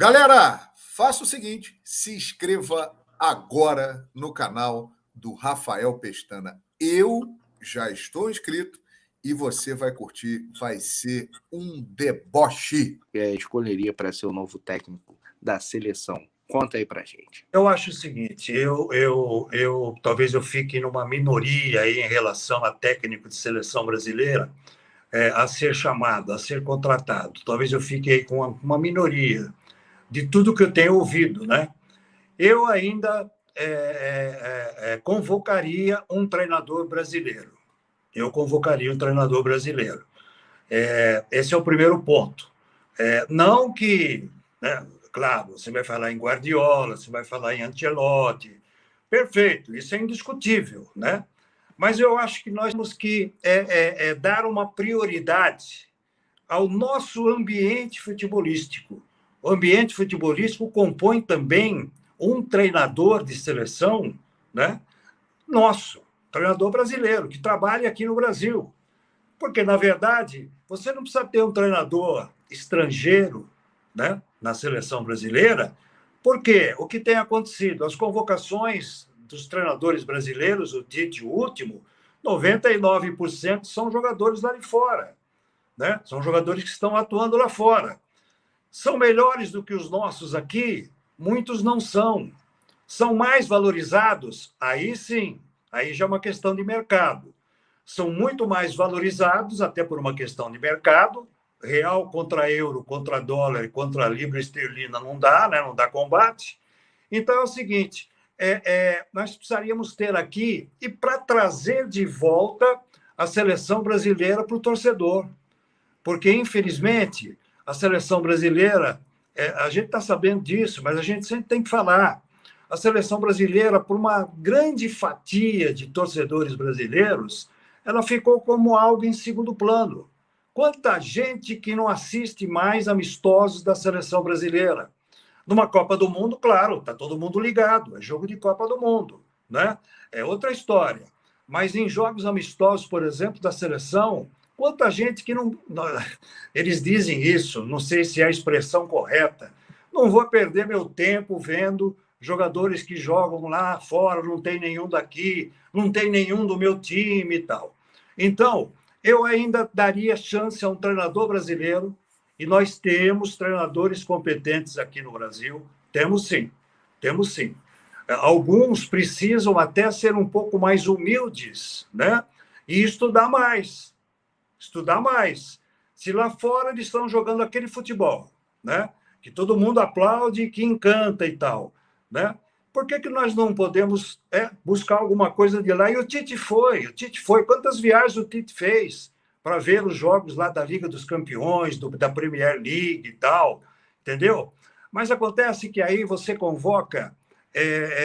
Galera, faça o seguinte, se inscreva agora no canal do Rafael Pestana. Eu já estou inscrito e você vai curtir, vai ser um deboche. Escolheria para ser o novo técnico da seleção? Conta aí pra gente. Eu acho o seguinte, talvez eu fique numa minoria aí em relação a técnico de seleção brasileira a ser chamado, a ser contratado. Talvez eu fique aí com uma minoria de tudo que eu tenho ouvido, né? Eu ainda convocaria um treinador brasileiro. Esse é o primeiro ponto. Não que, né, claro, você vai falar em Guardiola, você vai falar em Ancelotti, perfeito, isso é indiscutível, né? Mas eu acho que nós temos que dar uma prioridade ao nosso ambiente futebolístico. O ambiente futebolístico compõe também um treinador de seleção, né? Nosso, treinador brasileiro, que trabalha aqui no Brasil. Porque, na verdade, você não precisa ter um treinador estrangeiro, né, na seleção brasileira, porque o que tem acontecido? As convocações dos treinadores brasileiros, o Tite, o último, 99% são jogadores lá de fora, né? São jogadores que estão atuando lá fora. São melhores do que os nossos aqui? Muitos não são. São mais valorizados? Aí sim, aí já é uma questão de mercado. São muito mais valorizados, até por uma questão de mercado. Real contra euro, contra dólar, contra libra esterlina não dá, né? Não dá combate. Então é o seguinte, nós precisaríamos ter aqui, e para trazer de volta a seleção brasileira para o torcedor. Porque, infelizmente, a seleção brasileira, a gente está sabendo disso, mas a gente sempre tem que falar. A seleção brasileira, por uma grande fatia de torcedores brasileiros, ela ficou como algo em segundo plano. Quanta gente que não assiste mais amistosos da seleção brasileira. Numa Copa do Mundo, claro, está todo mundo ligado, é jogo de Copa do Mundo, né? É outra história. Mas em jogos amistosos, por exemplo, da seleção, quanta gente que não... Eles dizem isso, não sei se é a expressão correta. Não vou perder meu tempo vendo jogadores que jogam lá fora, não tem nenhum daqui, não tem nenhum do meu time e tal. Então, eu ainda daria chance a um treinador brasileiro, e nós temos treinadores competentes aqui no Brasil. Temos sim, temos sim. Alguns precisam até ser um pouco mais humildes, né? E estudar mais. Estudar mais. Se lá fora eles estão jogando aquele futebol, né? Que todo mundo aplaude e que encanta e tal, né? Por que nós não podemos buscar alguma coisa de lá? E o Tite foi. Quantas viagens o Tite fez para ver os jogos lá da Liga dos Campeões, da Premier League e tal, entendeu? Mas acontece que aí você convoca,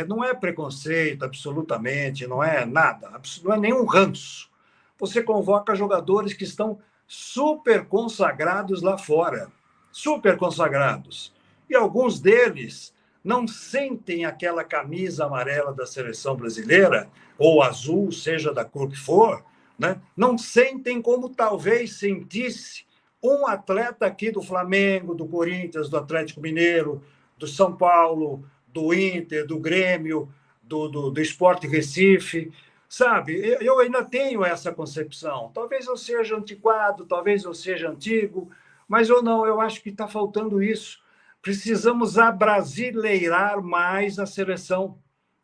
não é preconceito, absolutamente, não é nada, não é nenhum ranço. Você convoca jogadores que estão super consagrados lá fora, super consagrados. E alguns deles não sentem aquela camisa amarela da seleção brasileira, ou azul, seja da cor que for, né? Não sentem como talvez sentisse um atleta aqui do Flamengo, do Corinthians, do Atlético Mineiro, do São Paulo, do Inter, do Grêmio, do Sport Recife, sabe? Eu ainda tenho essa concepção. Talvez eu seja antiquado, talvez eu seja antigo, mas eu acho que está faltando isso. Precisamos abrasileirar mais a seleção,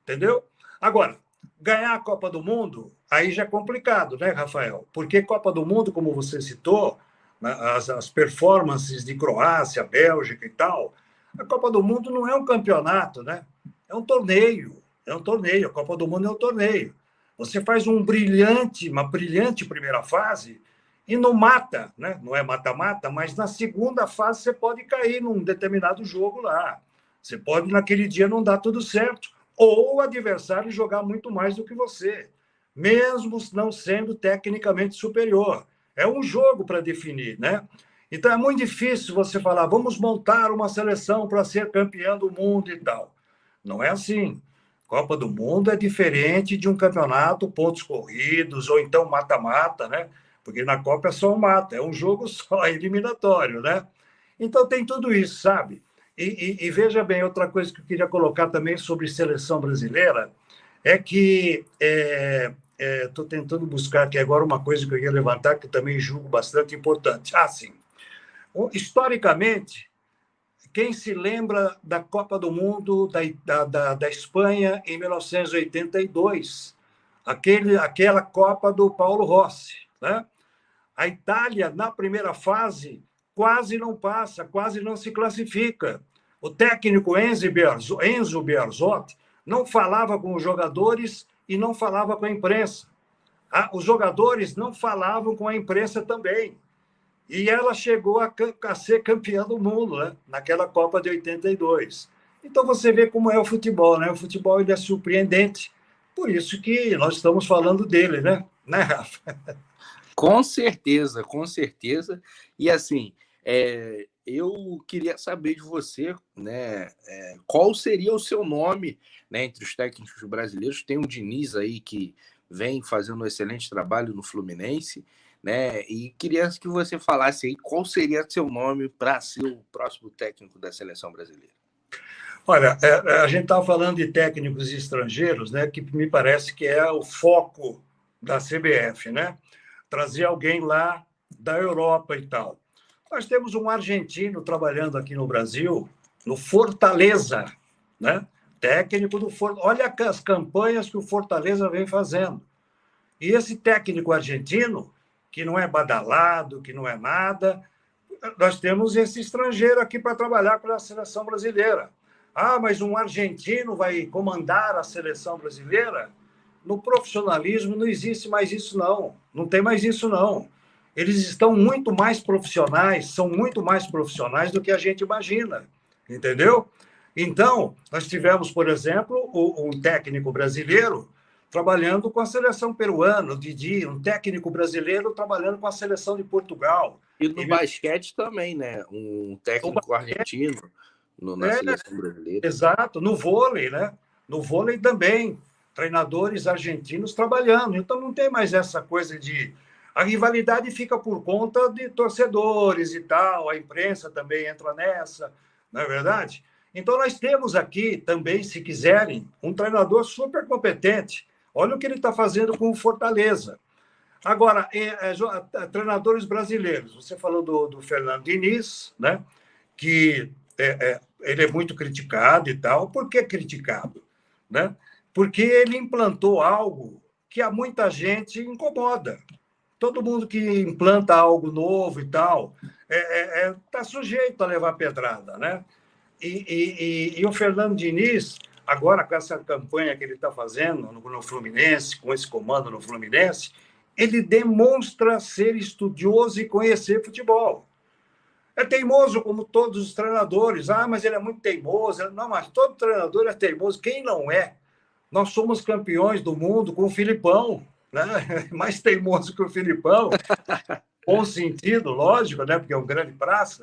entendeu? Agora, ganhar a Copa do Mundo, aí já é complicado, né, Rafael? Porque Copa do Mundo, como você citou, as performances de Croácia, Bélgica e tal, a Copa do Mundo não é um campeonato, né? É um torneio, a Copa do Mundo é um torneio. Você faz uma brilhante primeira fase e não mata, né? Não é mata-mata, mas na segunda fase você pode cair num determinado jogo lá. Você pode, naquele dia, não dar tudo certo. Ou o adversário jogar muito mais do que você, mesmo não sendo tecnicamente superior. É um jogo para definir, né? Então é muito difícil você falar, vamos montar uma seleção para ser campeão do mundo e tal. Não é assim. Copa do Mundo é diferente de um campeonato, pontos corridos, ou então mata-mata, né? Porque na Copa é só um mata, é um jogo só, eliminatório, né? Então tem tudo isso, sabe? E veja bem, outra coisa que eu queria colocar também sobre seleção brasileira é que estou tentando buscar aqui agora uma coisa que eu ia levantar, que eu também julgo bastante importante. Sim. Historicamente, quem se lembra da Copa do Mundo da Espanha em 1982, aquela Copa do Paulo Rossi, né? A Itália, na primeira fase, quase não passa, quase não se classifica. O técnico Enzo Bearzot não falava com os jogadores e não falava com a imprensa. Os jogadores não falavam com a imprensa também. E ela chegou a ser campeã do mundo, né? Naquela Copa de 82. Então, você vê como é o futebol, né? O futebol ele é surpreendente. Por isso que nós estamos falando dele, né? Né, Rafa? Com certeza, com certeza. E assim, eu queria saber de você, né, qual seria o seu nome, né, entre os técnicos brasileiros. Tem o Diniz aí que vem fazendo um excelente trabalho no Fluminense, né? E queria que você falasse aí qual seria seu nome para ser o próximo técnico da seleção brasileira. Olha, a gente estava falando de técnicos estrangeiros, né, que me parece que é o foco da CBF, né? Trazer alguém lá da Europa e tal. Nós temos um argentino trabalhando aqui no Brasil, no Fortaleza, né? Técnico do Fortaleza. Olha as campanhas que o Fortaleza vem fazendo. E esse técnico argentino, que não é badalado, que não é nada, nós temos esse estrangeiro aqui para trabalhar pela seleção brasileira. Mas um argentino vai comandar a seleção brasileira? No profissionalismo não existe mais isso, não. Não tem mais isso, não. Eles estão muito mais profissionais, são muito mais profissionais do que a gente imagina, entendeu? Então, nós tivemos, por exemplo, um técnico brasileiro trabalhando com a seleção peruana, o Didi, um técnico brasileiro trabalhando com a seleção de Portugal. E no basquete também, né? Um técnico argentino na seleção brasileira. Exato, no vôlei, né? No vôlei também, treinadores argentinos trabalhando. Então, não tem mais essa coisa de... A rivalidade fica por conta de torcedores e tal, a imprensa também entra nessa, não é verdade? Então, nós temos aqui também, se quiserem, um treinador super competente. Olha o que ele está fazendo com o Fortaleza. Agora, treinadores brasileiros, você falou do Fernando Diniz, né? Que ele é muito criticado e tal. Por que criticado? Né? Porque ele implantou algo que a muita gente incomoda. Todo mundo que implanta algo novo e tal está sujeito a levar pedrada, né? E o Fernando Diniz, agora com essa campanha que ele está fazendo no Fluminense, com esse comando no Fluminense, ele demonstra ser estudioso e conhecer futebol. É teimoso como todos os treinadores. Mas ele é muito teimoso. Não, mas todo treinador é teimoso. Quem não é? Nós somos campeões do mundo com o Filipão, né? Mais teimoso que o Filipão. Bom sentido, lógico, né? Porque é um grande praça.